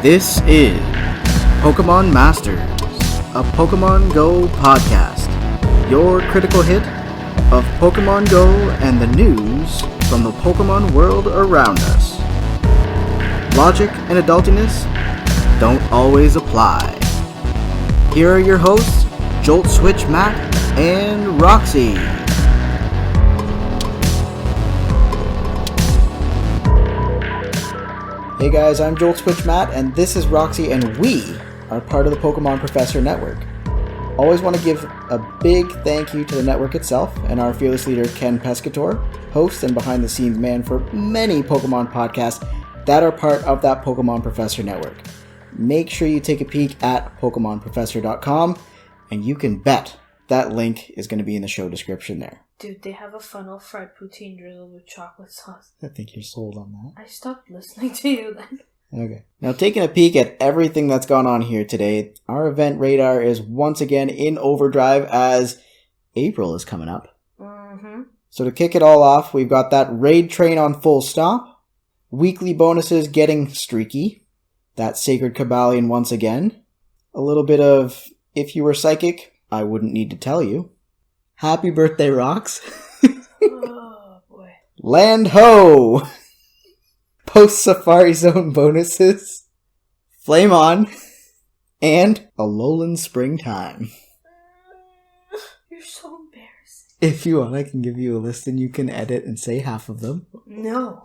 This is PkmnMstrz, a Pokemon Go podcast. Your critical hit of Pokemon Go and the news from the Pokemon world around us. Logic and adultiness don't always apply. Here are your hosts, Jolt Switch Matt and Roxy. Hey guys, I'm Jolt Switch Matt, and this is Roxy, and we are part of the Pokemon Professor Network. Always want to give a big thank you to the network itself and our fearless leader Ken Pescator, host and behind-the-scenes man for many Pokemon podcasts that are part of that Pokemon Professor Network. Make sure you take a peek at PokemnProfessor.com, and you can bet that link is going to be in the show description there. Dude, they have a funnel fried poutine drizzled with chocolate sauce. I think you're sold on that. I stopped listening to you then. Okay. Now, taking a peek at everything that's gone on here today, our event radar is once again in overdrive as April is coming up. Mm-hmm. So to kick it all off, we've got that raid train on full stop, weekly bonuses getting streaky, that Sacred Cobalion once again, a little bit of if you were psychic, I wouldn't need to tell you. Happy birthday, Rox. Oh, boy. Land Ho! Post-Safari Zone bonuses, Flame On, and Alolan Springtime. You're so embarrassing. If you want, I can give you a list and you can edit and say half of them. No.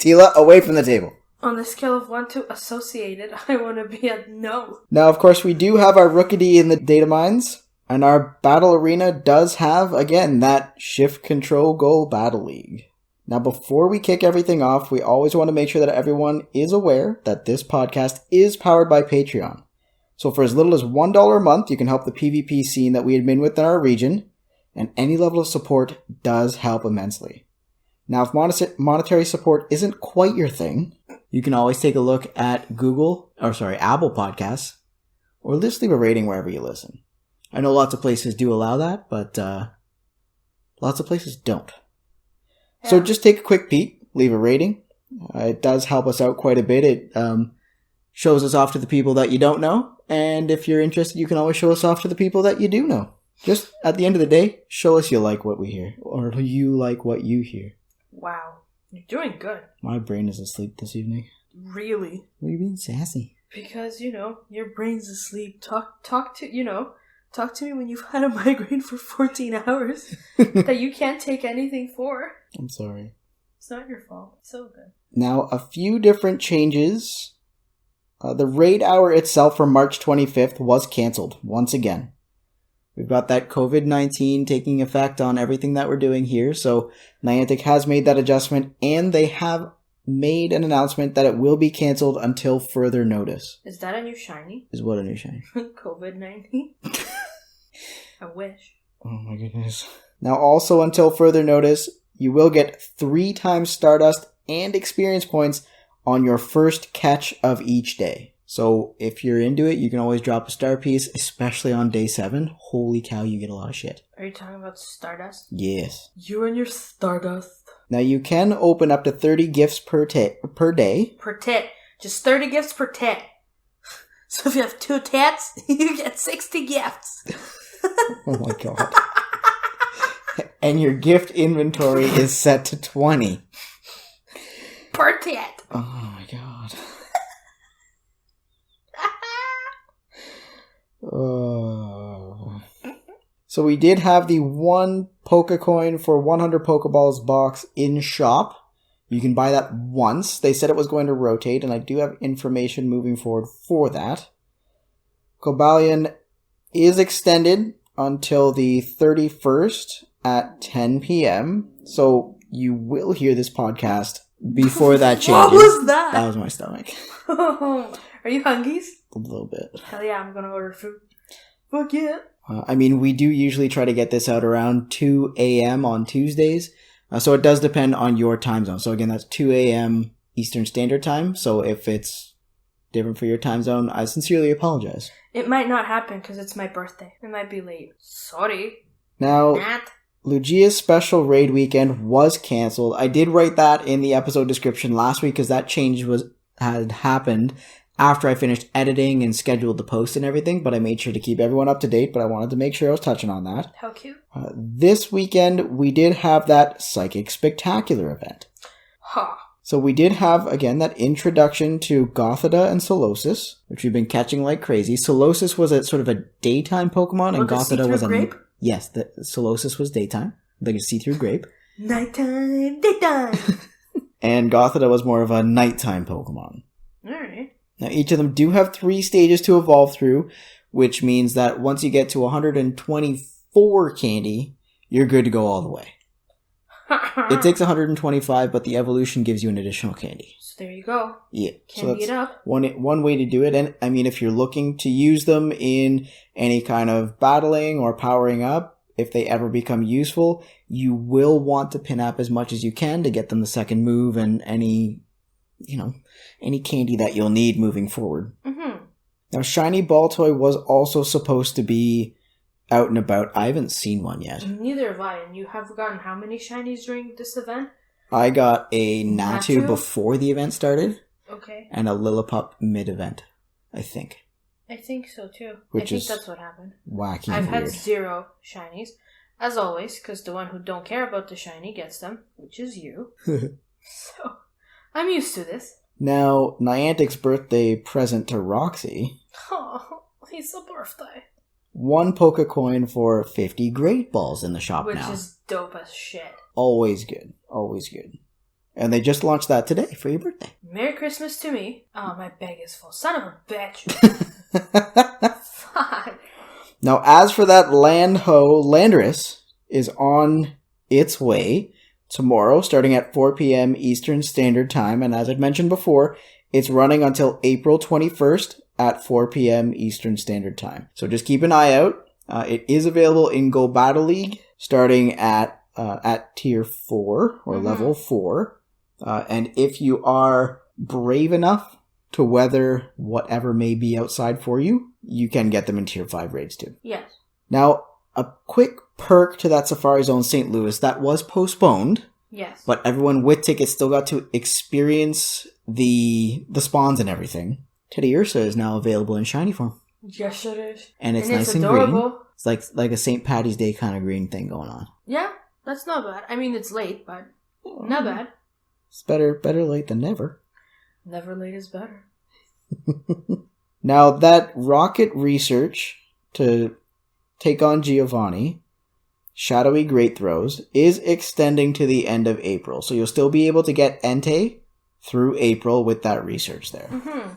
Tila, away from the table. On the scale of 1 to associated, I want to be a no. Now, of course, we do have our Rookity in the data mines, and our Battle Arena does have, again, that Shift Control Goal Battle League. Now, before we kick everything off, we always want to make sure that everyone is aware that this podcast is powered by Patreon. So for as little as $1 a month, you can help the PvP scene that we admin within our region, and any level of support does help immensely. Now, if monetary support isn't quite your thing, you can always take a look at Apple Podcasts, or just leave a rating wherever you listen. I know lots of places do allow that, but lots of places don't. Yeah. So just take a quick peek, leave a rating. It does help us out quite a bit. It shows us off to the people that you don't know, and if you're interested, you can always show us off to the people that you do know. Just at the end of the day, show us you like what we hear, or you like what you hear. Wow. You're doing good. My brain is asleep this evening. Really? What are you being sassy? Because, your brain's asleep. Talk to me when you've had a migraine for 14 hours that you can't take anything for. I'm sorry. It's not your fault. It's so good. Now, a few different changes. The raid hour itself for March 25th was cancelled once again. We've got that COVID-19 taking effect on everything that we're doing here, so Niantic has made that adjustment, and they have made an announcement that it will be cancelled until further notice. Is that a new shiny? Is what a new shiny? COVID-19? I wish. Oh my goodness. Now also until further notice, you will get 3 times Stardust and experience points on your first catch of each day. So if you're into it, you can always drop a star piece, especially on day 7. Holy cow, you get a lot of shit. Are you talking about Stardust? Yes. You and your Stardust. Now you can open up to 30 gifts per day. Per tit. Just 30 gifts per tit. So if you have 2 tits, you get 60 gifts. Oh my god. And your gift inventory is set to 20. Per tit. Oh my god. Oh. So we did have the 1 Pokecoin for 100 Pokeballs box in shop. You can buy that once. They said it was going to rotate, and I do have information moving forward for that. Cobalion is extended until the 31st at 10 p.m. So you will hear this podcast before that changes. What was that? That was my stomach. Are you hungry? A little bit. Hell yeah, I'm gonna order food. Fuck yeah. We do usually try to get this out around 2 a.m. on Tuesdays. So it does depend on your time zone. So again, that's 2 a.m. Eastern Standard Time. So if it's different for your time zone, I sincerely apologize. It might not happen because it's my birthday. It might be late. Sorry. Now, Nat. Lugia's special raid weekend was cancelled. I did write that in the episode description last week because that change had happened, after I finished editing and scheduled the post and everything, but I made sure to keep everyone up to date, but I wanted to make sure I was touching on that. How cute. This weekend, we did have that Psychic Spectacular event. Huh. So we did have, again, that introduction to Gothita and Solosis, which we've been catching like crazy. Solosis was a sort of a daytime Pokemon, and Gothita was a... grape? Yes, the Solosis was daytime, like a see-through grape. Nighttime, daytime. And Gothita was more of a nighttime Pokemon. Alright. Now, each of them do have 3 stages to evolve through, which means that once you get to 124 candy, you're good to go all the way. It takes 125, but the evolution gives you an additional candy. So there you go. Yeah. Candy it up. One way to do it. And I mean, if you're looking to use them in any kind of battling or powering up, if they ever become useful, you will want to pin up as much as you can to get them the second move and any candy that you'll need moving forward. Mm-hmm. Now, Shiny Baltoy was also supposed to be out and about. I haven't seen one yet. Neither have I. And you have gotten how many shinies during this event? I got a Natu before the event started. Okay. And a Lillipup mid-event, I think. I think so too. I think that's what happened. Wacky. I've weird. had 0 shinies, as always, because the one who don't care about the shiny gets them, which is you. So, I'm used to this. Now, Niantic's birthday present to Roxy. Oh, it's a birthday. 1 Pokecoin for 50 Great Balls in the shop Which now. is dope as shit. Always good. Always good. And they just launched that today for your birthday. Merry Christmas to me. Oh, my bag is full. Son of a bitch. Fuck. Now, as for that Landorus is on its way tomorrow, starting at 4 p.m. Eastern Standard Time. And as I'd mentioned before, it's running until April 21st at 4 p.m. Eastern Standard Time. So just keep an eye out. It is available in Go Battle League, starting at Tier 4, or Level 4. And if you are brave enough to weather whatever may be outside for you, you can get them in Tier 5 raids too. Yes. Now, a quick perk to that Safari Zone St. Louis, that was postponed. Yes. But everyone with tickets still got to experience the spawns and everything. Teddy Ursa is now available in shiny form. Yes, it is. And it's nice adorable. and green. It's like a St. Patty's Day kind of green thing going on. Yeah, that's not bad. I mean, it's late, but not bad. It's better late than never. Never late is better. Now, that rocket research to take on Giovanni, Shadowy Great Throws, is extending to the end of April. So you'll still be able to get Entei through April with that research there. Mm-hmm.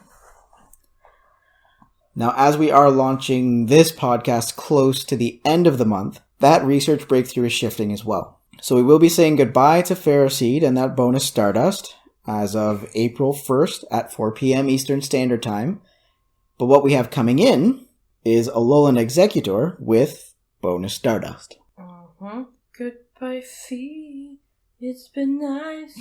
Now, as we are launching this podcast close to the end of the month, that research breakthrough is shifting as well. So we will be saying goodbye to Ferroseed and that bonus Stardust as of April 1st at 4 p.m. Eastern Standard Time. But what we have coming in is Alolan Executor with bonus Stardust. Uh-huh. Goodbye, Fee. It's been nice.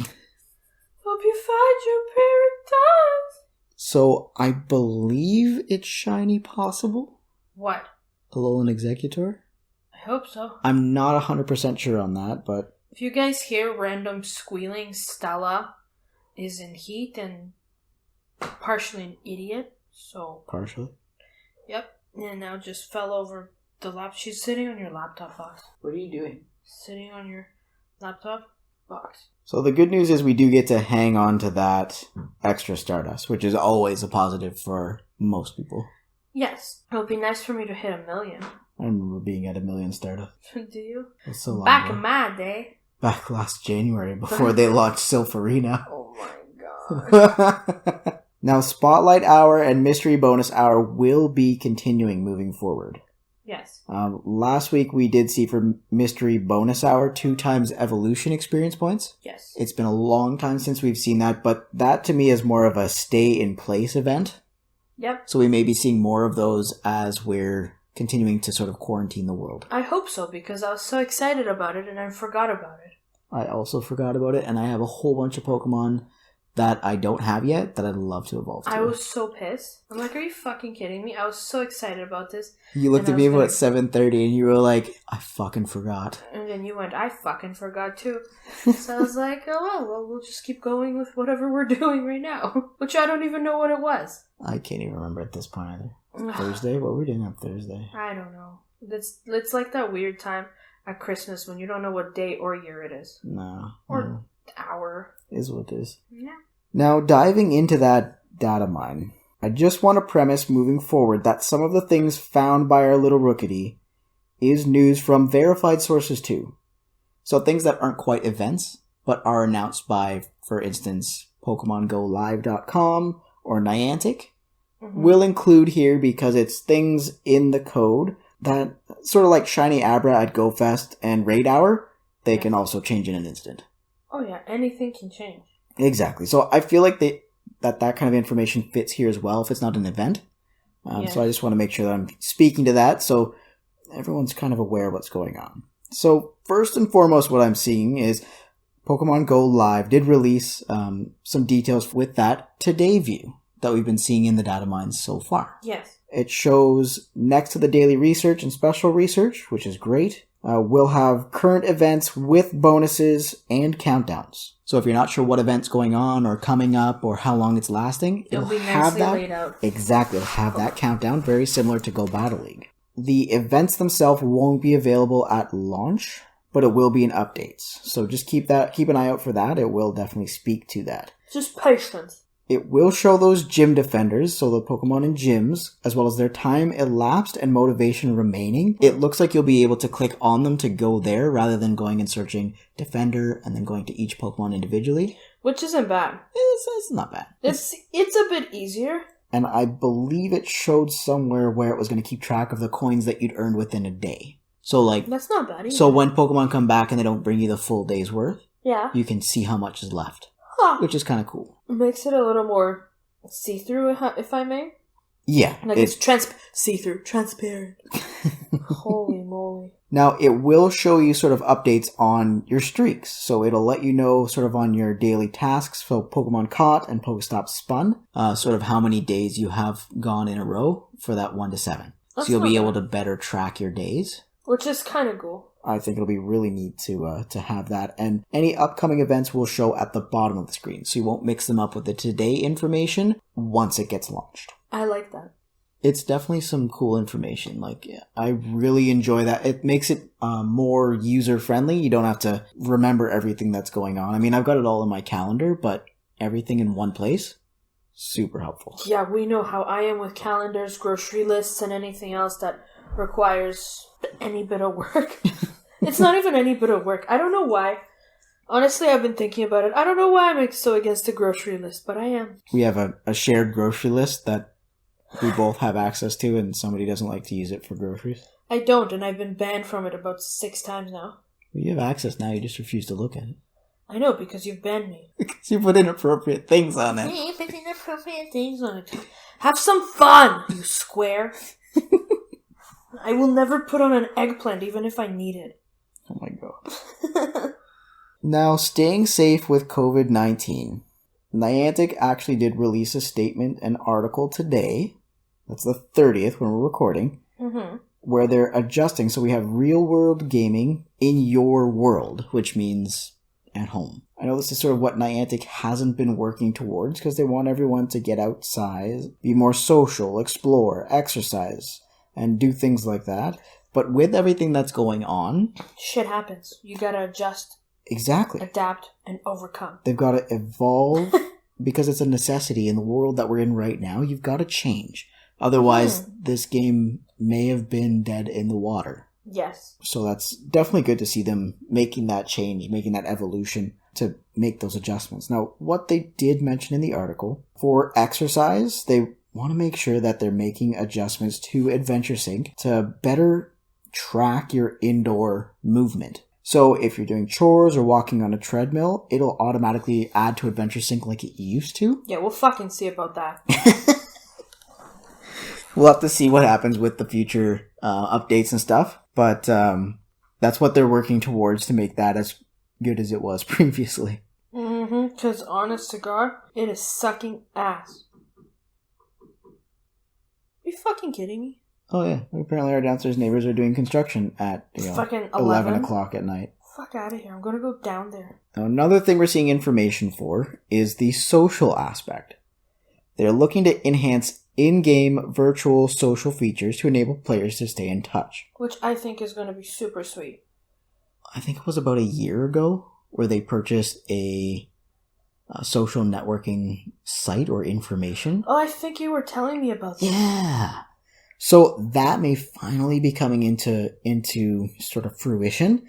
Hope you find your paradise. So, I believe it's shiny possible? What? Alolan Executor? I hope so. I'm not 100% sure on that, but... If you guys hear random squealing, Stella is in heat and partially an idiot, so... Partially? Yep. And now just fell over the lap. She's sitting on your laptop box. What are you doing? Sitting on your laptop box. So the good news is we do get to hang on to that extra Stardust, which is always a positive for most people. Yes. It would be nice for me to hit 1 million. I remember being at 1 million Stardust. Do you? That's so long Back ago. in my day. Back last January, before they launched Silpharina. Oh my god. Now, Spotlight Hour and Mystery Bonus Hour will be continuing moving forward. Yes. Last week we did see for Mystery Bonus Hour 2 times Evolution experience points. Yes. It's been a long time since we've seen that, but that to me is more of a stay-in-place event. Yep. So we may be seeing more of those as we're continuing to sort of quarantine the world. I hope so, because I was so excited about it and I forgot about it. I also forgot about it, and I have a whole bunch of Pokemon that I don't have yet that I'd love to evolve to. I was so pissed. I'm like, are you fucking kidding me? I was so excited about this. You looked at me about 7:30 and you were like, I fucking forgot. And then you went, I fucking forgot too. So I was like, oh well, we'll just keep going with whatever we're doing right now. Which I don't even know what it was. I can't even remember at this point either. Thursday? What were we doing on Thursday? I don't know. It's like that weird time at Christmas when you don't know what day or year it is. No. Or hour. Is what it is. Yeah. Now, diving into that data mine, I just want to premise moving forward that some of the things found by our little rookity is news from verified sources too. So things that aren't quite events, but are announced by, for instance, PokemonGoLive.com or Niantic, will include here because it's things in the code that, sort of like Shiny Abra at GoFest and Raid Hour, they can also change in an instant. Oh yeah, anything can change. Exactly. So I feel like that kind of information fits here as well if it's not an event. So I just want to make sure that I'm speaking to that so everyone's kind of aware of what's going on. So first and foremost, what I'm seeing is Pokemon Go Live did release some details with that Today view that we've been seeing in the data mines so far. Yes. It shows next to the daily research and special research, which is great. We'll have current events with bonuses and countdowns. So if you're not sure what event's going on or coming up or how long it's lasting, it'll be nicely laid out. Exactly. It'll have that countdown, very similar to Go Battle League. The events themselves won't be available at launch, but it will be in updates. So just keep an eye out for that. It will definitely speak to that. Just patience. It will show those gym defenders, so the Pokemon in gyms, as well as their time elapsed and motivation remaining. It looks like you'll be able to click on them to go there rather than going and searching defender and then going to each Pokemon individually. Which isn't bad. It's not bad. It's a bit easier. And I believe it showed somewhere where it was going to keep track of the coins that you'd earned within a day. So that's not bad either. So when Pokemon come back and they don't bring you the full day's worth, yeah, you can see how much is left. Which is kind of cool. It makes it a little more see-through, if I may. Yeah. Like it's see-through, transparent. Holy moly. Now, it will show you sort of updates on your streaks. So it'll let you know sort of on your daily tasks, so Pokemon caught and Pokestop spun, sort of how many days you have gone in a row for that 1 to 7. That's so you'll be able to better track your days. Which is kind of cool. I think it'll be really neat to have that. And any upcoming events will show at the bottom of the screen. So you won't mix them up with the today information once it gets launched. I like that. It's definitely some cool information. Like, I really enjoy that. It makes it more user-friendly. You don't have to remember everything that's going on. I mean, I've got it all in my calendar, but everything in one place, super helpful. Yeah, we know how I am with calendars, grocery lists, and anything else that requires any bit of work. It's not even any bit of work. I don't know why. Honestly, I've been thinking about it. I don't know why I'm so against a grocery list, but I am. We have a shared grocery list that we both have access to, and somebody doesn't like to use it for groceries. I don't, and I've been banned from it about 6 times now. Well, you have access now, you just refuse to look at it. I know, because you've banned me. Because you put inappropriate things on it. You put inappropriate things on it. Have some fun, you square. I will never put on an eggplant, even if I need it. Oh my god. Now, staying safe with COVID-19. Niantic actually did release a statement, an article today. That's the 30th when we're recording. Where they're adjusting. So we have real-world gaming in your world, which means at home. I know this is sort of what Niantic hasn't been working towards because they want everyone to get outside, be more social, explore, exercise, and do things like that. But with everything that's going on... shit happens. You gotta adjust. Exactly. Adapt and overcome. They've got to evolve because it's a necessity in the world that we're in right now. You've got to change. Otherwise, this game may have been dead in the water. Yes. So that's definitely good to see them making that change, making that evolution to make those adjustments. Now, what they did mention in the article, for exercise, they want to make sure that they're making adjustments to Adventure Sync to better track your indoor movement. So if you're doing chores or walking on a treadmill, it'll automatically add to Adventure Sync like it used to. Yeah, we'll fucking see about that. We'll have to see what happens with the future updates and stuff. But that's what they're working towards to make that as good as it was previously. Because honest to God, it is sucking ass. Are you fucking kidding me? Oh yeah, apparently our downstairs neighbors are doing construction at Fucking 11 o'clock at night. Fuck out of here. I'm gonna go down there. Now, another thing we're seeing information for is the social aspect. They're looking to enhance in-game virtual social features to enable players to stay in touch. Which I think is gonna be super sweet. I think it was about a year ago where they purchased a social networking site or information. Oh, I think you were telling me about that. Yeah. So that may finally be coming into sort of fruition.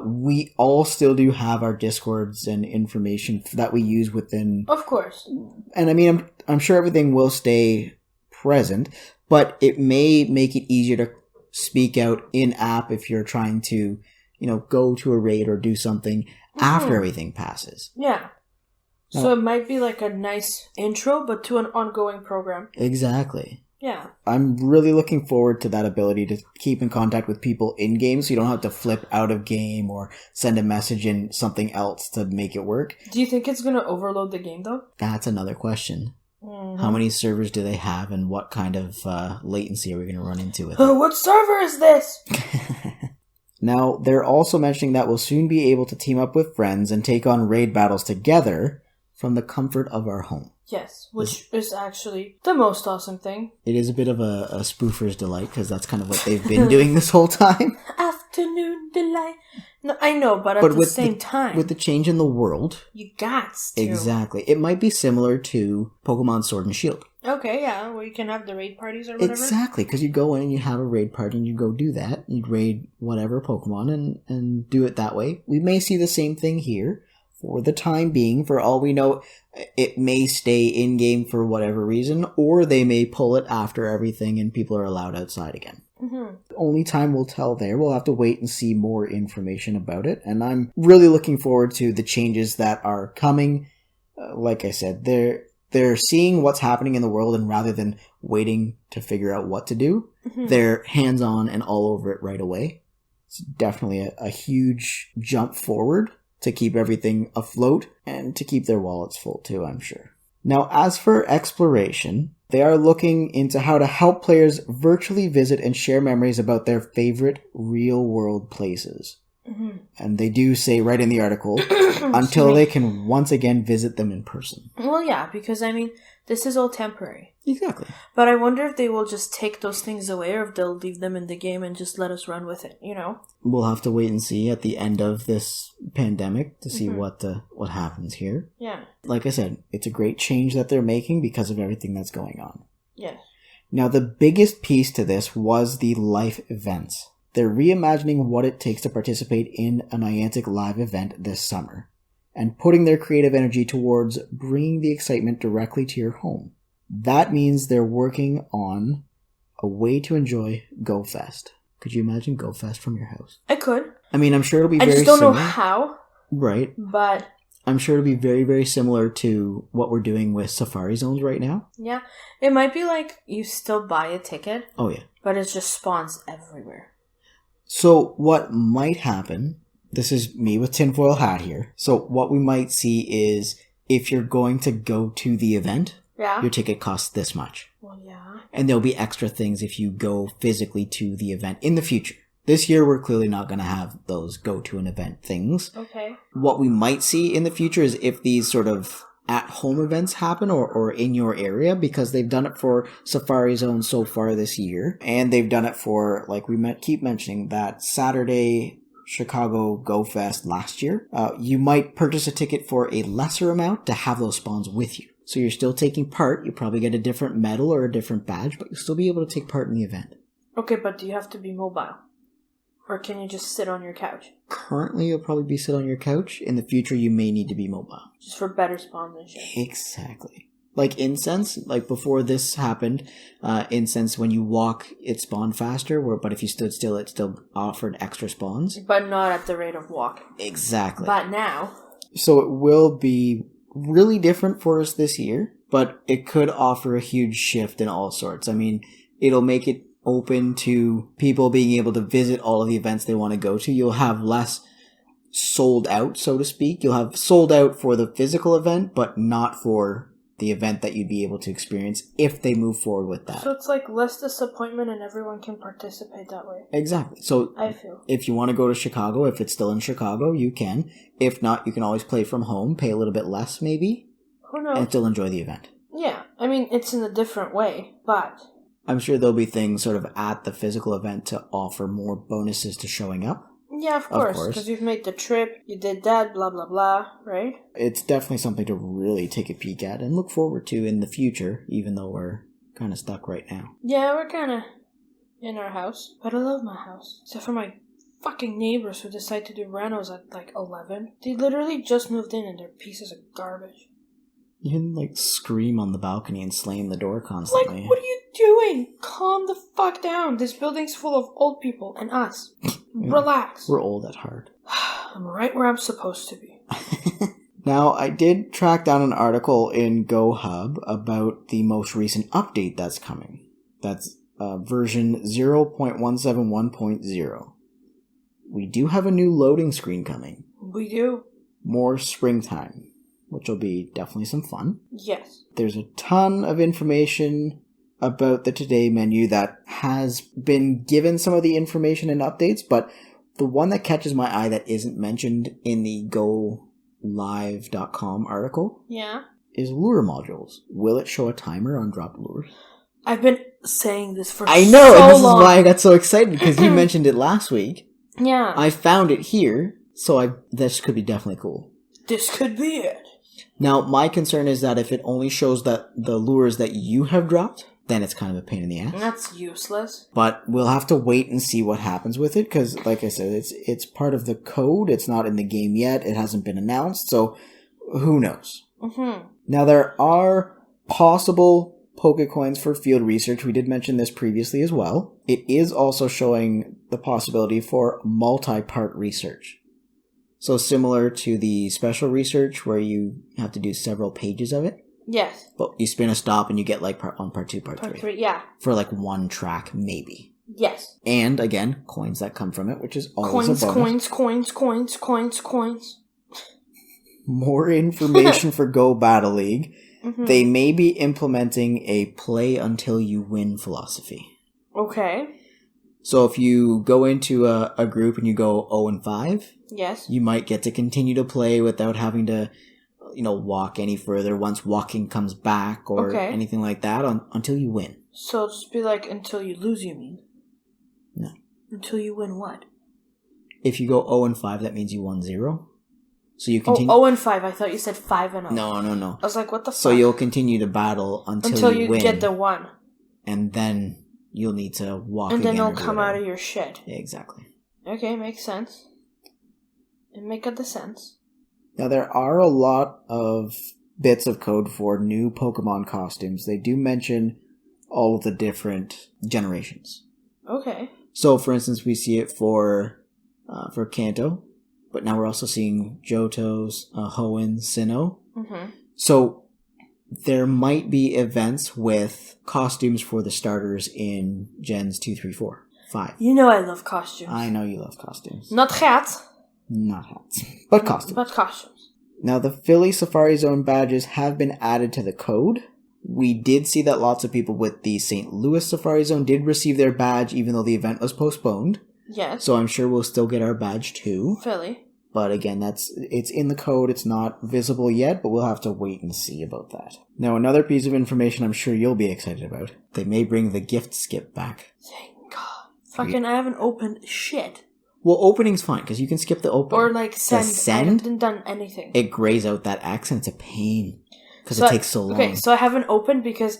We all still do have our Discords and information that we use within. Of course. And I mean, I'm sure everything will stay present, but it may make it easier to speak out in app if you're trying to, go to a raid or do something after everything passes. Yeah. So it might be like a nice intro, but to an ongoing program. Exactly. Yeah. I'm really looking forward to that ability to keep in contact with people in game so you don't have to flip out of game or send a message in something else to make it work. Do you think it's going to overload the game though? That's another question. Mm-hmm. How many servers do they have and what kind of latency are we going to run into with it? What server is this? Now, they're also mentioning that we'll soon be able to team up with friends and take on raid battles together from the comfort of our home. Yes, which is actually the most awesome thing. It is a bit of a spoofer's delight because that's kind of what they've been doing this whole time. Afternoon delight. No, I know, but at the same time, with the change in the world, you got to. Exactly. It might be similar to Pokemon Sword and Shield. Okay, yeah, where you can have the raid parties or whatever. Exactly, because you'd go in and you'd have a raid party and you'd go do that. You'd raid whatever Pokemon and do it that way. We may see the same thing here. For the time being, for all we know, it may stay in-game for whatever reason, or they may pull it after everything and people are allowed outside again. Mm-hmm. Only time will tell there. We'll have to wait and see more information about it, and I'm really looking forward to the changes that are coming. Like I said, they're seeing what's happening in the world, and rather than waiting to figure out what to do, they're hands-on and all over it right away. It's definitely a huge jump forward to keep everything afloat and to keep their wallets full too, I'm sure. Now, as for exploration, they are looking into how to help players virtually visit and share memories about their favorite real-world places. Mm-hmm. And they do say right in the article, until they can once again visit them in person. Well, yeah, because, I mean, this is all temporary. Exactly. But I wonder if they will just take those things away or if they'll leave them in the game and just let us run with it, We'll have to wait and see at the end of this pandemic to see what happens here. Yeah. Like I said, it's a great change that they're making because of everything that's going on. Yes. Now, the biggest piece to this was the life events. They're reimagining what it takes to participate in a Niantic live event this summer, and putting their creative energy towards bringing the excitement directly to your home. That means they're working on a way to enjoy GoFest. Could you imagine GoFest from your house? I could. I mean, I'm sure it'll be very similar. I just don't know how. Right. But I'm sure it'll be very, very similar to what we're doing with Safari Zones right now. Yeah. It might be like you still buy a ticket. Oh, yeah. But it just spawns everywhere. So what might happen, this is me with tinfoil hat here. So what we might see is if you're going to go to the event, your ticket costs this much. Well, yeah. And there'll be extra things if you go physically to the event in the future. This year, we're clearly not going to have those go to an event things. Okay. What we might see in the future is if these sort of at-home events happen or in your area, because they've done it for Safari Zone so far this year. And they've done it for, like we keep mentioning, that Saturday Chicago Go Fest last year. You might purchase a ticket for a lesser amount to have those spawns with you. So you're still taking part. You probably get a different medal or a different badge, but you'll still be able to take part in the event. Okay, but do you have to be mobile? Or can you just sit on your couch? Currently, you'll probably be sit on your couch. In the future, you may need to be mobile. Just for better spawns and shit. Exactly. Like Incense, like before this happened, Incense, when you walk, it spawned faster, but if you stood still, it still offered extra spawns. But not at the rate of walk. Exactly. But now. So it will be really different for us this year, but it could offer a huge shift in all sorts. I mean, it'll make it open to people being able to visit all of the events they want to go to. You'll have less sold out, so to speak. You'll have sold out for the physical event, but not for the event that you'd be able to experience if they move forward with that. So it's like less disappointment and everyone can participate that way. Exactly. So I feel. If you want to go to Chicago, if it's still in Chicago, you can. If not, you can always play from home, pay a little bit less maybe, Who knows? and still enjoy the event. Yeah, I mean, it's in a different way, but... I'm sure there'll be things sort of at the physical event to offer more bonuses to showing up. Yeah, of course, because you've made the trip, you did that, blah, blah, blah, right? It's definitely something to really take a peek at and look forward to in the future, even though we're kind of stuck right now. Yeah, we're kind of in our house, but I love my house. Except for my fucking neighbors who decide to do renos at like 11. They literally just moved in and they're pieces of garbage. You can, like, scream on the balcony and slam the door constantly. Like, what are you doing? Calm the fuck down. This building's full of old people and us. Relax. We're old at heart. I'm right where I'm supposed to be. Now, I did track down an article in GoHub about the most recent update that's coming. That's version 0.171.0. We do have a new loading screen coming. We do. More springtime, which will be definitely some fun. Yes. There's a ton of information about the Today menu that has been given some of the information and updates, but the one that catches my eye that isn't mentioned in the GoLive.com article is lure modules. Will it show a timer on dropped lures? I've been saying this for I know, so and this long. is why I got so excited, because you mentioned it last week. Yeah. I found it here, so this could be definitely cool. This could be it. Now, my concern is that if it only shows that the lures that you have dropped, then it's kind of a pain in the ass. That's useless. But we'll have to wait and see what happens with it, because, like I said, it's part of the code. It's not in the game yet. It hasn't been announced, so who knows? Mm-hmm. Now, there are possible Pokecoins for field research. We did mention this previously as well. It is also showing the possibility for multi-part research. So similar to the special research where you have to do several pages of it. Yes. But you spin a stop and you get like part 1, part 2, part 3. Part 3, yeah. For like one track, maybe. Yes. And again, coins that come from it, which is always a bonus. Coins. More information for Go Battle League. Mm-hmm. They may be implementing a play until you win philosophy. Okay. So if you go into a group and you go 0-5, yes, you might get to continue to play without having to, walk any further once walking comes back or anything like that until you win. So just be like, until you lose, you mean? No. Until you win what? If you go 0-5, that means you won 0. So you continue. 0-5. I thought you said 5-0. No. I was like, what the fuck? So you'll continue to battle until you win. Get the 1. And then you'll need to walk and then again. you'll come out of your shit. Yeah, exactly. Okay, makes sense. It makes the sense. Now, there are a lot of bits of code for new Pokemon costumes. They do mention all of the different generations. Okay. So, for instance, we see it for Kanto, but now we're also seeing Johto's, Hoenn, Sinnoh. Mm-hmm. So, there might be events with costumes for the starters in Gens 2, 3, 4, 5. You know I love costumes. I know you love costumes. Not hats. Not hats, but costumes. But costumes. Now, the Philly Safari Zone badges have been added to the code. We did see that lots of people with the St. Louis Safari Zone did receive their badge even though the event was postponed. Yes. So I'm sure we'll still get our badge too. Philly. But again, it's in the code. It's not visible yet, but we'll have to wait and see about that. Now, another piece of information I'm sure you'll be excited about. They may bring the gift skip back. Thank God. Fucking, I haven't opened shit. Well, opening's fine, because you can skip the open. Or, like, send. The send? I haven't done anything. It grays out that X, and it's a pain. Because it takes so long. Okay, so I haven't opened because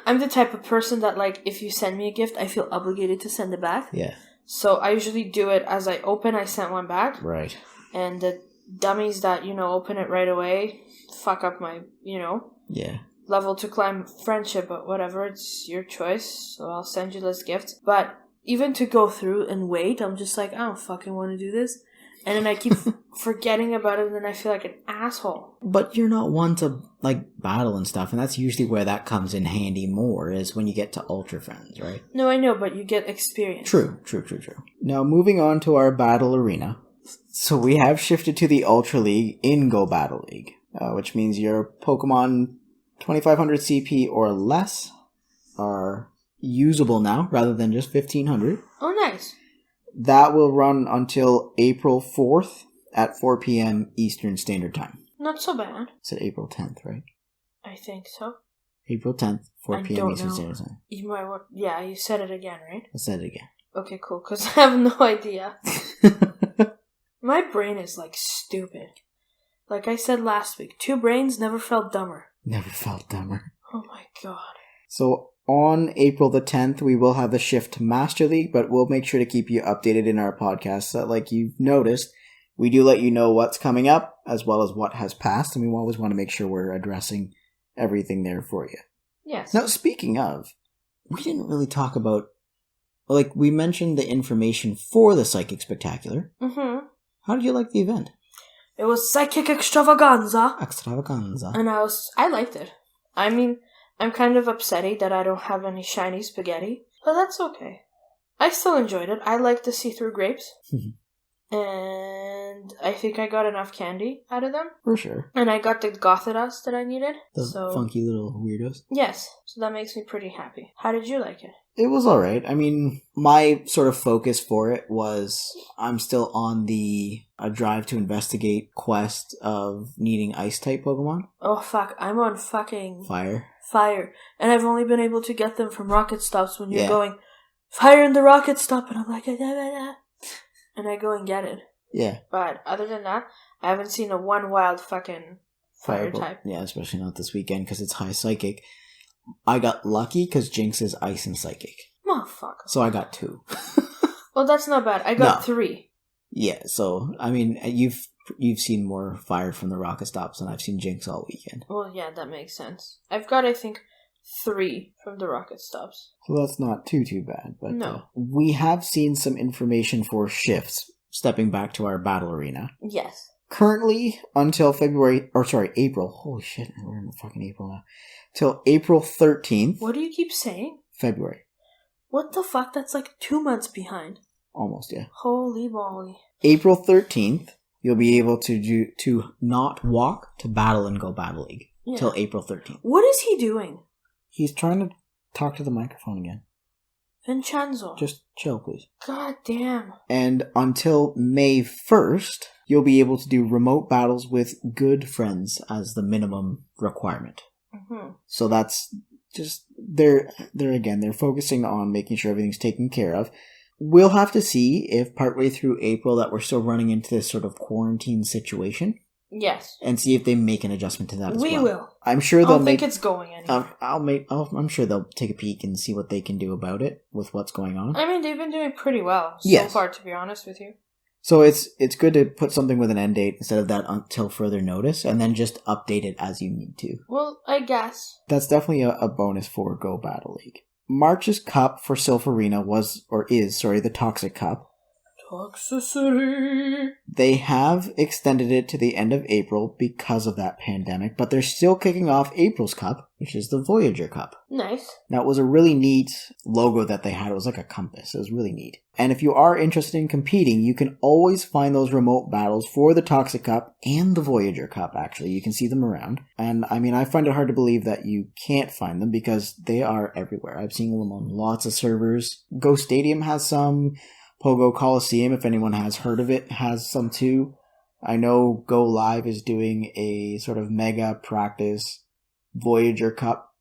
I'm the type of person that, like, if you send me a gift, I feel obligated to send it back. Yeah. So I usually do it as I open, I sent one back. Right. And the dummies that, open it right away fuck up my, Yeah. level to climb friendship, but whatever, it's your choice. So I'll send you this gift. But even to go through and wait, I'm just like, I don't fucking want to do this. And then I keep forgetting about it, and then I feel like an asshole. But you're not one to, battle and stuff, and that's usually where that comes in handy more, is when you get to Ultra Friends, right? No, I know, but you get experience. True. Now, moving on to our battle arena. So we have shifted to the Ultra League in Go Battle League, which means your Pokemon 2500 CP or less are usable now, rather than just 1500. Oh, nice. That will run until April 4th at 4 p.m. Eastern Standard Time. Not so bad. It's at April 10th, right? I think so. April 10th, 4 p.m. Eastern Standard Time. Yeah, you said it again, right? I said it again. Okay, cool, because I have no idea. My brain is, like, stupid. Like I said last week, 2 brains never felt dumber. Never felt dumber. Oh my god. So on April the 10th, we will have the shift to Master League, but we'll make sure to keep you updated in our podcast so that, like you've noticed, we do let you know what's coming up as well as what has passed, and we always want to make sure we're addressing everything there for you. Yes. Now, speaking of, we didn't really talk about, like, we mentioned the information for the Psychic Spectacular. Mm-hmm. How did you like the event? It was Psychic Extravaganza. Extravaganza. And I liked it. I mean, I'm kind of upsetty that I don't have any shiny spaghetti, but that's okay. I still enjoyed it. I like the see-through grapes. And I think I got enough candy out of them. For sure. And I got the Gothittas that I needed. The funky little weirdos. Yes. So that makes me pretty happy. How did you like it? It was alright. I mean, my sort of focus for it was I'm still on the Drive to Investigate quest of needing Ice-type Pokemon. Oh, fuck. I'm on fucking... Fire. And I've only been able to get them from rocket stops when you're going, fire in the rocket stop, and I'm like, and I go and get it. Yeah. But other than that, I haven't seen a one wild fucking fire type. Yeah, especially not this weekend because it's high psychic. I got lucky because Jinx is ice and psychic. Motherfucker. So I got 2. Well, that's not bad. I got 3. Yeah, so, I mean, you've seen more fire from the rocket stops than I've seen Jinx all weekend. Well, yeah, that makes sense. I've got, I think, 3 from the rocket stops. So that's not too bad. But no. We have seen some information for shifts, stepping back to our battle arena. Yes. Currently, until April. Holy shit, we're in fucking April now. Till April 13th. What do you keep saying? February. What the fuck? That's like 2 months behind. Almost, yeah. Holy moly. April 13th, you'll be able to not walk to battle and Go Battle League. Yeah. Till April 13th. What is he doing? He's trying to talk to the microphone again. Vincenzo. Just chill, please. God damn. And until May 1st, you'll be able to do remote battles with good friends as the minimum requirement. Mm-hmm. So that's just, they're focusing on making sure everything's taken care of. We'll have to see if partway through April that we're still running into this sort of quarantine situation. Yes. And see if they make an adjustment to that as well. We will. I'm sure they'll I don't think it's going anywhere. I'm sure they'll take a peek and see what they can do about it with what's going on. I mean, they've been doing pretty well so far, to be honest with you. So it's good to put something with an end date instead of that until further notice, and then just update it as you need to. Well, I guess. That's definitely a bonus for Go Battle League. March's Cup for Silpharina is the Toxic Cup. Toxicity. They have extended it to the end of April because of that pandemic, but they're still kicking off April's Cup, which is the Voyager Cup. Nice. Now, it was a really neat logo that they had. It was like a compass. It was really neat. And if you are interested in competing, you can always find those remote battles for the Toxic Cup and the Voyager Cup, actually. You can see them around. And, I mean, I find it hard to believe that you can't find them because they are everywhere. I've seen them on lots of servers. Go Stadium has some. Pogo Coliseum, if anyone has heard of it, has some too. I know Go Live is doing a sort of mega practice Voyager Cup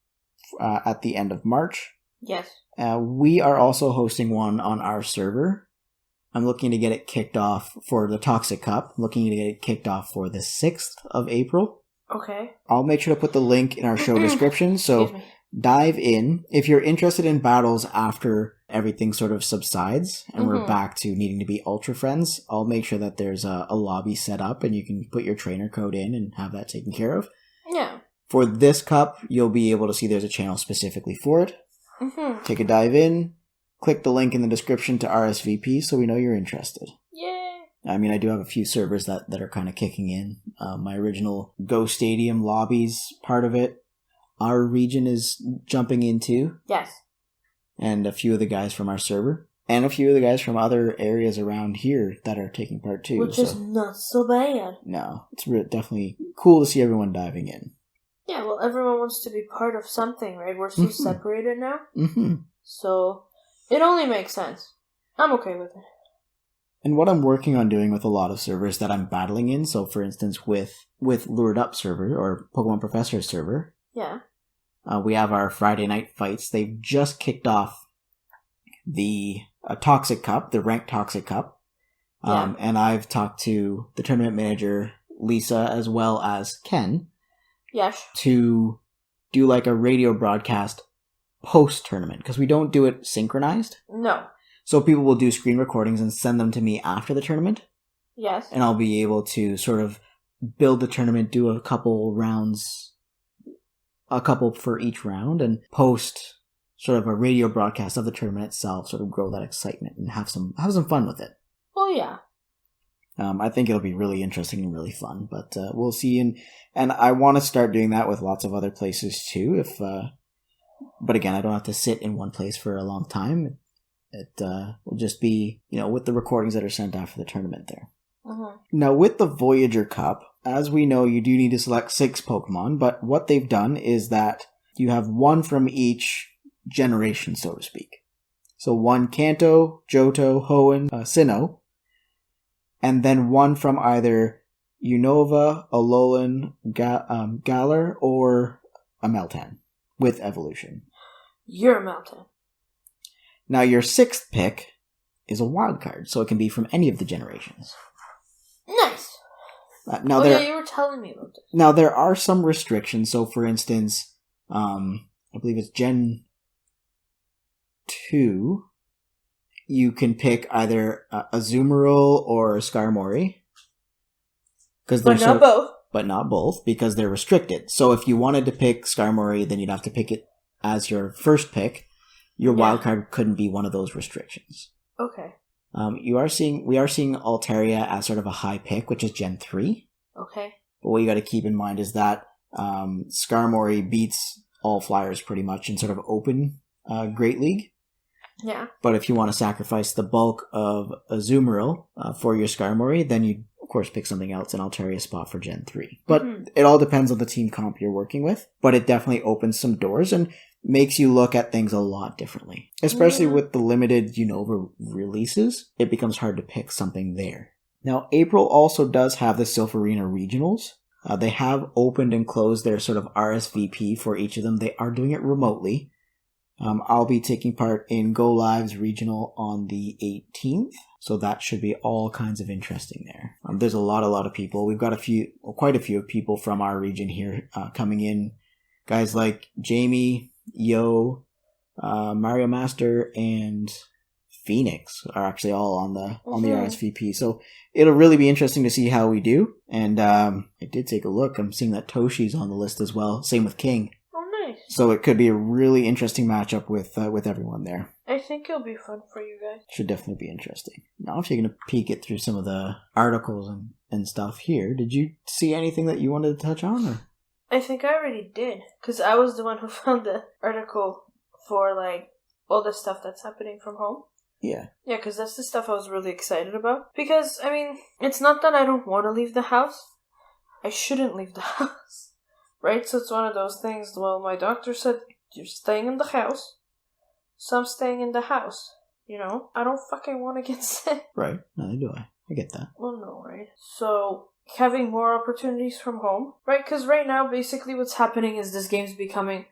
at the end of March. Yes. We are also hosting one on our server. I'm looking to get it kicked off for the Toxic Cup. I'm looking to get it kicked off for the 6th of April. Okay. I'll make sure to put the link in our show description, so dive in. If you're interested in battles after everything sort of subsides and we're back to needing to be ultra friends, I'll make sure that there's a lobby set up and you can put your trainer code in and have that taken care of. Yeah. For this cup, you'll be able to see there's a channel specifically for it. Mm-hmm. Take a dive in, click the link in the description to RSVP so we know you're interested. Yay! I mean, I do have a few servers that are kind of kicking in. My original Go Stadium lobbies part of it. Our region is jumping into. Yes. And a few of the guys from our server. And a few of the guys from other areas around here that are taking part too. Which is not so bad. No, it's definitely cool to see everyone diving in. Yeah, well, everyone wants to be part of something, right? We're so separated now. Mm-hmm. So, it only makes sense. I'm okay with it. And what I'm working on doing with a lot of servers that I'm battling in, so for instance with Lured Up server, or Pokemon Professor server, yeah, we have our Friday night fights. They've just kicked off the Toxic Cup, the Ranked Toxic Cup. And I've talked to the tournament manager, Lisa, as well as Ken, yes, to do like a radio broadcast post-tournament, because we don't do it synchronized. No. So people will do screen recordings and send them to me after the tournament. Yes. And I'll be able to sort of build the tournament, do a couple rounds, a couple for each round, and post sort of a radio broadcast of the tournament itself, sort of grow that excitement and have some fun with it. Well, yeah. I think it'll be really interesting and really fun, but we'll see. And I want to start doing that with lots of other places too. But again, I don't have to sit in one place for a long time. It will just be, with the recordings that are sent after the tournament there. Uh-huh. Now, with the Voyager Cup, as we know, you do need to select 6 Pokemon, but what they've done is that you have 1 from each generation, so to speak. So 1 Kanto, Johto, Hoenn, Sinnoh, and then 1 from either Unova, Alolan, Galar, or a Meltan with evolution. You're a Meltan. Now, your 6th pick is a wild card, so it can be from any of the generations. Nice. Now you were telling me about this. Now, there are some restrictions. So, for instance, I believe it's Gen 2, you can pick either Azumarill or Skarmory. But not both. But not both, because they're restricted. So, if you wanted to pick Skarmory, then you'd have to pick it as your first pick. Your wildcard couldn't be one of those restrictions. Okay. We are seeing Altaria as sort of a high pick, which is Gen 3. Okay. But what you got to keep in mind is that Skarmory beats all flyers pretty much in sort of open Great League. Yeah. But if you want to sacrifice the bulk of Azumarill for your Skarmory, then you of course pick something else, and Altaria spot for Gen 3. But it all depends on the team comp you're working with. But it definitely opens some doors and makes you look at things a lot differently. Especially with the limited Unova releases, it becomes hard to pick something there. Now, April also does have the Silpharina Regionals. They have opened and closed their sort of RSVP for each of them. They are doing it remotely. I'll be taking part in Go Live's regional on the 18th, so that should be all kinds of interesting there. There's a lot of people. We've got quite a few people from our region here coming in. Guys like Jamie, Yo, Mario Master, and Phoenix are actually all on the RSVP. So it'll really be interesting to see how we do. And I did take a look. I'm seeing that Toshi's on the list as well. Same with King. Oh, nice. So it could be a really interesting matchup with everyone there. I think it'll be fun for you guys. Should definitely be interesting. Now, if you're going to peek it through some of the articles and stuff here, did you see anything that you wanted to touch on? Or? I think I already did, because I was the one who found the article for, all the stuff that's happening from home. Yeah. Yeah, because that's the stuff I was really excited about. Because, it's not that I don't want to leave the house. I shouldn't leave the house. Right? So it's one of those things, well, my doctor said, you're staying in the house, so I'm staying in the house. I don't fucking want to get sick. Right. Neither do I. I get that. Well, no, right? So, having more opportunities from home, right? Because right now, basically what's happening is this game's becoming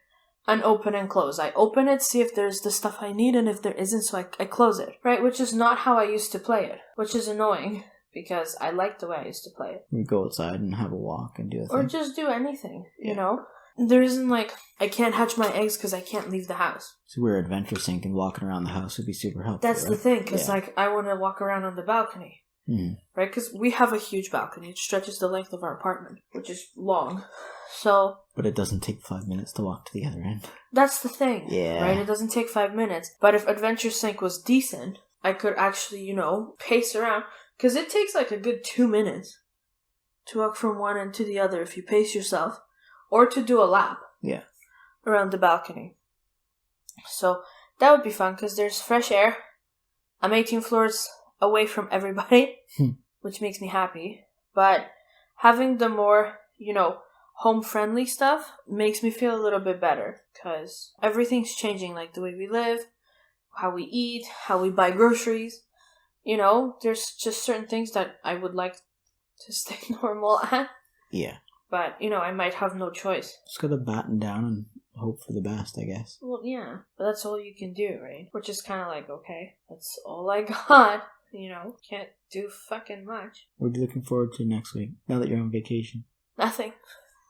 an open and close. I open it, see if there's the stuff I need, and if there isn't, so I close it, right? Which is not how I used to play it, which is annoying, because I like the way I used to play it. You go outside and have a walk and do a thing. Or just do anything, There isn't I can't hatch my eggs because I can't leave the house. So we're adventure sync, and walking around the house would be super helpful. That's the thing, because I want to walk around on the balcony. Right? Because we have a huge balcony. It stretches the length of our apartment, which is long. So... But it doesn't take 5 minutes to walk to the other end. That's the thing. Yeah. Right? It doesn't take 5 minutes. But if Adventure Sync was decent, I could actually, pace around. Because it takes a good 2 minutes to walk from one end to the other if you pace yourself. Or to do a lap. Yeah. Around the balcony. So, that would be fun because there's fresh air. I'm 18 floors away from everybody, which makes me happy. But having the more, home-friendly stuff makes me feel a little bit better. Because everything's changing, like the way we live, how we eat, how we buy groceries. There's just certain things that I would like to stay normal at. Yeah. But, I might have no choice. Just gotta batten down and hope for the best, I guess. Well, yeah. But that's all you can do, right? Which is kind of like, okay, that's all I got. Can't do fucking much. What are you looking forward to next week, now that you're on vacation? Nothing.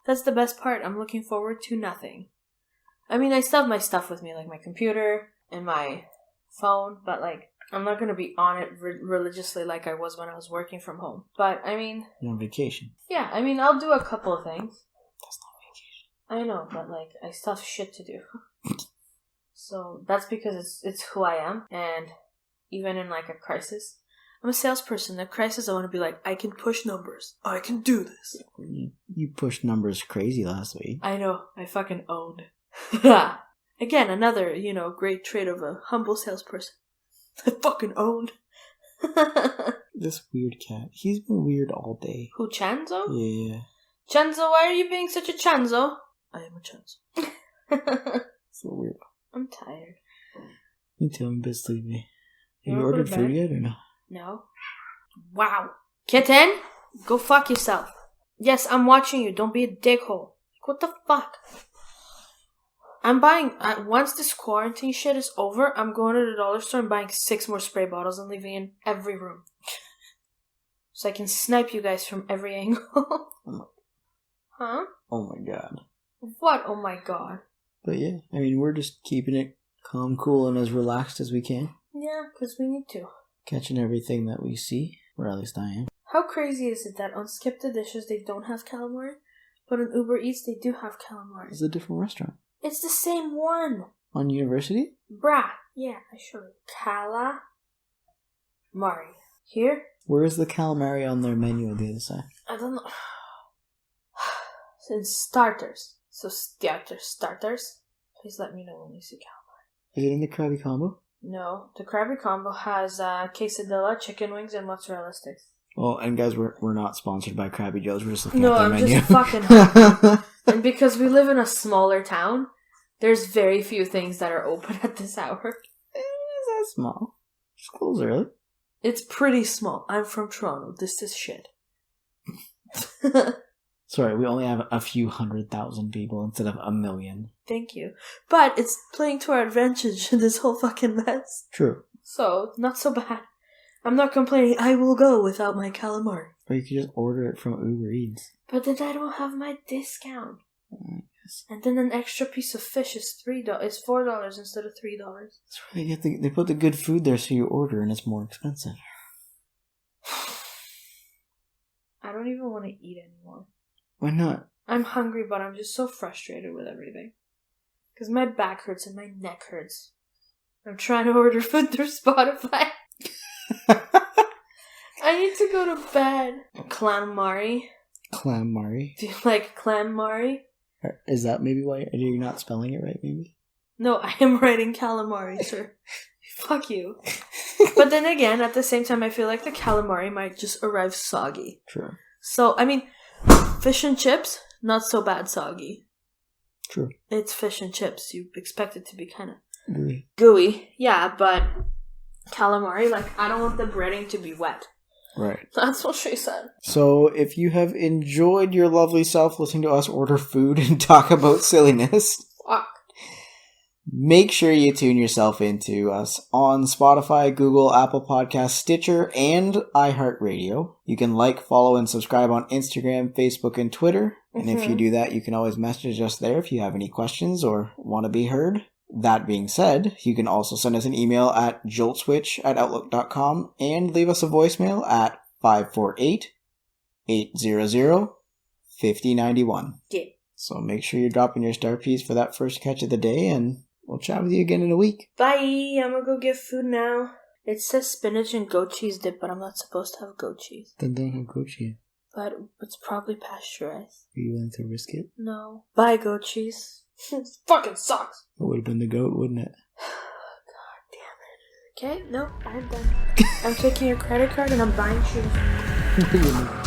That's the best part. I'm looking forward to nothing. I mean, I still have my stuff with me, like my computer and my phone, but, I'm not going to be on it religiously like I was when I was working from home. But, You're on vacation. Yeah, I'll do a couple of things. That's not vacation. I know, but, I still have shit to do. So, that's because it's who I am, and even in, a crisis, I'm a salesperson. In a crisis, I want to be like, I can push numbers. I can do this. You pushed numbers crazy last week. I know. I fucking owned. Again, another, great trait of a humble salesperson. I fucking owned. This weird cat. He's been weird all day. Who, Chanzo? Yeah. Chanzo, why are you being such a Chanzo? I am a Chanzo. So weird. I'm tired. You tell me, best leave me. Have you wanna ordered go to food bed? yet or no? No. Wow. Kitten, go fuck yourself. Yes, I'm watching you. Don't be a dickhole. What the fuck? I'm buying, once this quarantine shit is over, I'm going to the dollar store and buying 6 more spray bottles and leaving in every room. So I can snipe you guys from every angle. Huh? Oh my god. What? Oh my god. But yeah, we're just keeping it calm, cool, and as relaxed as we can. Yeah, because we need to. Catching everything that we see, or at least I am. How crazy is it that on Skip the Dishes they don't have calamari, but on Uber Eats they do have calamari? It's a different restaurant. It's the same one. On University? Bruh. Yeah, I showed you. Calamari. Here? Where is the calamari on their menu on the other side? I don't know. It's in starters. So starters. Please let me know when you see calamari. Is it in the Krabby Combo? No, the Krabby Combo has quesadilla, chicken wings, and mozzarella sticks. Well, and guys, we're not sponsored by Krabby Joe's. We're just looking No, at their I'm menu. just fucking happy. And because we live in a smaller town, there's very few things that are open at this hour. Is that small? Just close early. It's pretty small. I'm from Toronto. This is shit. Sorry, we only have a few 100,000 people instead of 1 million. Thank you. But it's playing to our advantage in this whole fucking mess. True. So, not so bad. I'm not complaining. I will go without my calamari. Or you could just order it from Uber Eats. But then I don't have my discount. Yes. And then an extra piece of fish is $4 instead of $3. That's right. They put the good food there so you order and it's more expensive. I don't even want to eat anymore. Why not? I'm hungry, but I'm just so frustrated with everything. Because my back hurts and my neck hurts. I'm trying to order food through Spotify. I need to go to bed. Calamari. Calamari. Do you like calamari? Is that maybe why you're not spelling it right, maybe? No, I am writing calamari, sir. Fuck you. But then again, at the same time, I feel like the calamari might just arrive soggy. True. So, fish and chips, not so bad soggy. True. It's fish and chips. You expect it to be kind of Gooey. gooey. Yeah, but calamari, I don't want the breading to be wet. Right. That's what she said. So, if you have enjoyed your lovely self listening to us order food and talk about silliness, Fuck. make sure you tune yourself into us on Spotify, Google, Apple Podcasts, Stitcher, and iHeartRadio. You can follow, and subscribe on Instagram, Facebook, and Twitter. And if you do that, you can always message us there if you have any questions or want to be heard. That being said, you can also send us an email at joltswitch@outlook.com and leave us a voicemail at 548-800-5091. Yeah. So make sure you're dropping your star piece for that first catch of the day, and we'll chat with you again in a week. Bye. I'm gonna go get food now. It says spinach and goat cheese dip, but I'm not supposed to have goat cheese. Then don't have goat cheese. But it's probably pasteurized. Are you willing to risk it? No. Bye, goat cheese. It fucking sucks. It would have been the goat, wouldn't it? God damn it. Okay, no, I'm done. I'm taking your credit card and I'm buying shoes.